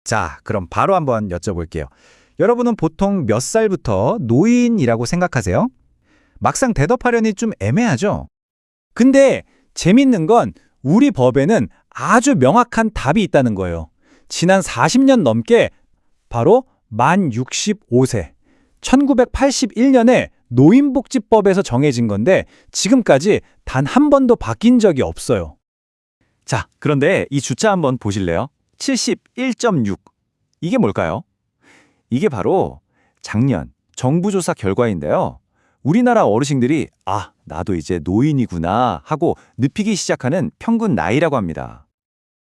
자, 그럼 바로 한번 여쭤볼게요. 여러분은 보통 몇 살부터 노인이라고 생각하세요? 막상 대답하려니 좀 애매하죠? 근데 재밌는 건 우리 법에는 아주 명확한 답이 있다는 거예요. 지난 40년 넘게 바로 만 65세, 1981년에 노인복지법에서 정해진 건데 지금까지 단 한 번도 바뀐 적이 없어요. 자, 그런데 이 숫자 한번 보실래요? 71.6. 이게 뭘까요? 이게 바로 작년 정부 조사 결과인데요. 우리나라 어르신들이 나도 이제 노인이구나 하고 느끼기 시작하는 평균 나이라고 합니다.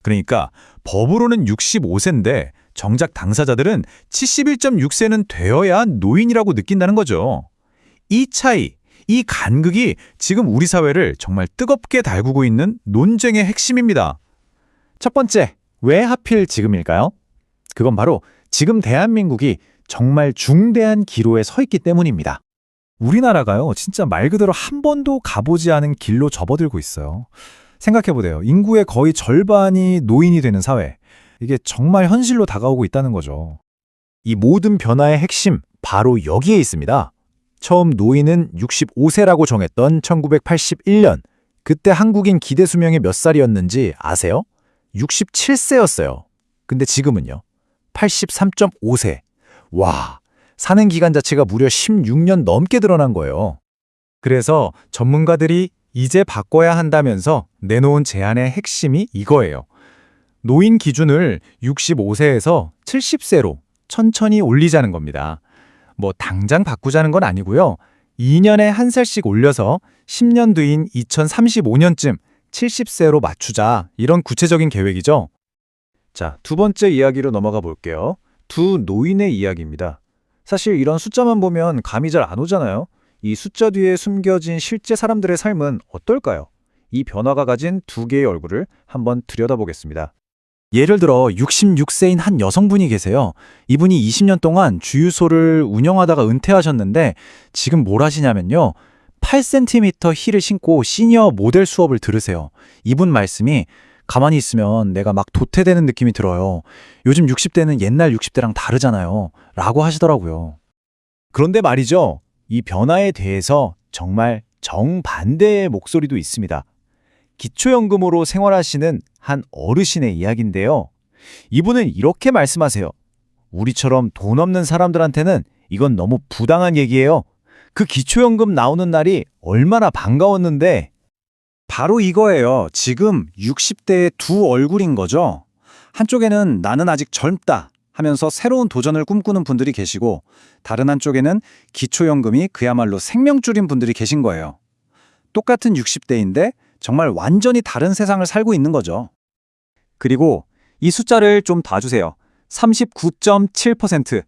그러니까 법으로는 65세인데 정작 당사자들은 71.6세는 되어야 노인이라고 느낀다는 거죠. 이 차이, 이 간극이 지금 우리 사회를 정말 뜨겁게 달구고 있는 논쟁의 핵심입니다. 첫 번째, 왜 하필 지금일까요? 그건 바로 지금 대한민국이 정말 중대한 기로에 서 있기 때문입니다. 우리나라가요, 진짜 말 그대로 한 번도 가보지 않은 길로 접어들고 있어요. 생각해보세요. 인구의 거의 절반이 노인이 되는 사회. 이게 정말 현실로 다가오고 있다는 거죠. 이 모든 변화의 핵심, 바로 여기에 있습니다. 처음 노인은 65세라고 정했던 1981년. 그때 한국인 기대 수명이 몇 살이었는지 아세요? 67세였어요. 근데 지금은요? 83.5세. 와, 사는 기간 자체가 무려 16년 넘게 늘어난 거예요. 그래서 전문가들이 이제 바꿔야 한다면서 내놓은 제안의 핵심이 이거예요. 노인 기준을 65세에서 70세로 천천히 올리자는 겁니다. 뭐 당장 바꾸자는 건 아니고요. 2년에 한 살씩 올려서 10년 뒤인 2035년쯤 70세로 맞추자, 이런 구체적인 계획이죠. 자, 두 번째 이야기로 넘어가 볼게요. 두 노인의 이야기입니다. 사실 이런 숫자만 보면 감이 잘 안 오잖아요. 이 숫자 뒤에 숨겨진 실제 사람들의 삶은 어떨까요? 이 변화가 가진 두 개의 얼굴을 한번 들여다보겠습니다. 예를 들어 66세인 한 여성분이 계세요. 이분이 20년 동안 주유소를 운영하다가 은퇴하셨는데 지금 뭘 하시냐면요. 8cm 힐을 신고 시니어 모델 수업을 들으세요. 이분 말씀이 가만히 있으면 내가 막 도태되는 느낌이 들어요. 요즘 60대는 옛날 60대랑 다르잖아요. 라고 하시더라고요. 그런데 말이죠. 이 변화에 대해서 정말 정반대의 목소리도 있습니다. 기초연금으로 생활하시는 한 어르신의 이야기인데요. 이분은 이렇게 말씀하세요. 우리처럼 돈 없는 사람들한테는 이건 너무 부당한 얘기예요. 그 기초연금 나오는 날이 얼마나 반가웠는데. 바로 이거예요. 지금 60대의 두 얼굴인 거죠. 한쪽에는 나는 아직 젊다 하면서 새로운 도전을 꿈꾸는 분들이 계시고, 다른 한쪽에는 기초연금이 그야말로 생명줄인 분들이 계신 거예요. 똑같은 60대인데 정말 완전히 다른 세상을 살고 있는 거죠. 그리고 이 숫자를 좀 봐주세요. 39.7%.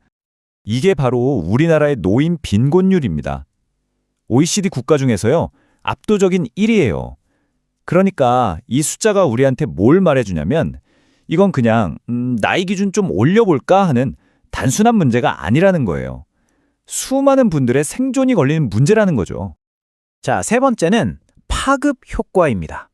이게 바로 우리나라의 노인 빈곤율입니다. OECD 국가 중에서요, 압도적인 1위예요. 그러니까 이 숫자가 우리한테 뭘 말해주냐면 이건 그냥 나이 기준 좀 올려볼까 하는 단순한 문제가 아니라는 거예요. 수많은 분들의 생존이 걸리는 문제라는 거죠. 자, 세 번째는 파급 효과입니다.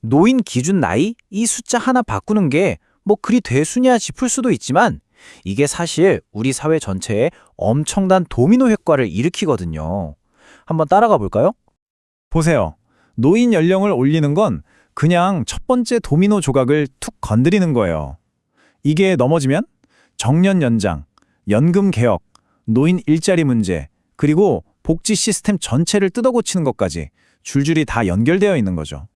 노인 기준 나이, 이 숫자 하나 바꾸는 게 뭐 그리 대수냐 싶을 수도 있지만 이게 사실 우리 사회 전체에 엄청난 도미노 효과를 일으키거든요. 한번 따라가 볼까요? 보세요. 노인 연령을 올리는 건 그냥 첫 번째 도미노 조각을 툭 건드리는 거예요. 이게 넘어지면 정년 연장, 연금 개혁, 노인 일자리 문제, 그리고 복지 시스템 전체를 뜯어고치는 것까지 줄줄이 다 연결되어 있는 거죠.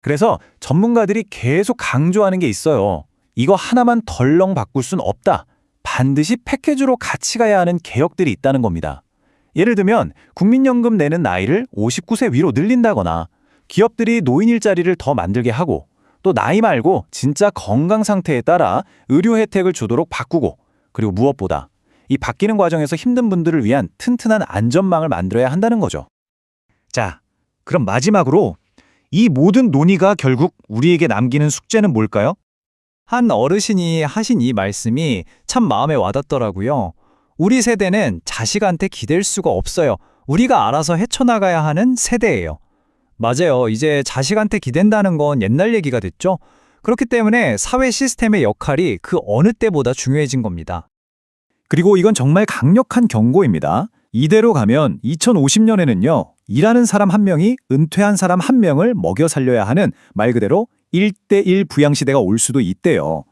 그래서 전문가들이 계속 강조하는 게 있어요. 이거 하나만 덜렁 바꿀 순 없다. 반드시 패키지로 같이 가야 하는 개혁들이 있다는 겁니다. 예를 들면 국민연금 내는 나이를 59세 위로 늘린다거나, 기업들이 노인 일자리를 더 만들게 하고, 또 나이 말고 진짜 건강 상태에 따라 의료 혜택을 주도록 바꾸고, 그리고 무엇보다 이 바뀌는 과정에서 힘든 분들을 위한 튼튼한 안전망을 만들어야 한다는 거죠. 자, 그럼 마지막으로 이 모든 논의가 결국 우리에게 남기는 숙제는 뭘까요? 한 어르신이 하신 이 말씀이 참 마음에 와닿더라고요. 우리 세대는 자식한테 기댈 수가 없어요. 우리가 알아서 헤쳐나가야 하는 세대예요. 맞아요. 이제 자식한테 기댄다는 건 옛날 얘기가 됐죠. 그렇기 때문에 사회 시스템의 역할이 그 어느 때보다 중요해진 겁니다. 그리고 이건 정말 강력한 경고입니다. 이대로 가면 2050년에는요, 일하는 사람 한 명이 은퇴한 사람 한 명을 먹여 살려야 하는 말 그대로 1대1 부양 시대가 올 수도 있대요.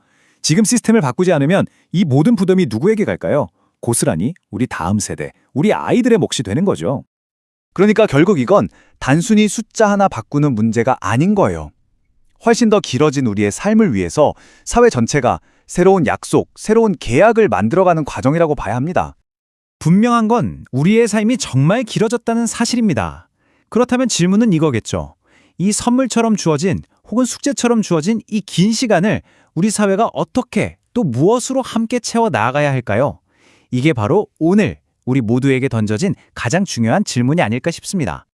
지금 시스템을 바꾸지 않으면 이 모든 부담이 누구에게 갈까요? 고스란히 우리 다음 세대, 우리 아이들의 몫이 되는 거죠. 그러니까 결국 이건 단순히 숫자 하나 바꾸는 문제가 아닌 거예요. 훨씬 더 길어진 우리의 삶을 위해서 사회 전체가 새로운 약속, 새로운 계약을 만들어가는 과정이라고 봐야 합니다. 분명한 건 우리의 삶이 정말 길어졌다는 사실입니다. 그렇다면 질문은 이거겠죠. 이 선물처럼 주어진 혹은 숙제처럼 주어진 이 긴 시간을 우리 사회가 어떻게 또 무엇으로 함께 채워 나가야 할까요? 이게 바로 오늘 우리 모두에게 던져진 가장 중요한 질문이 아닐까 싶습니다.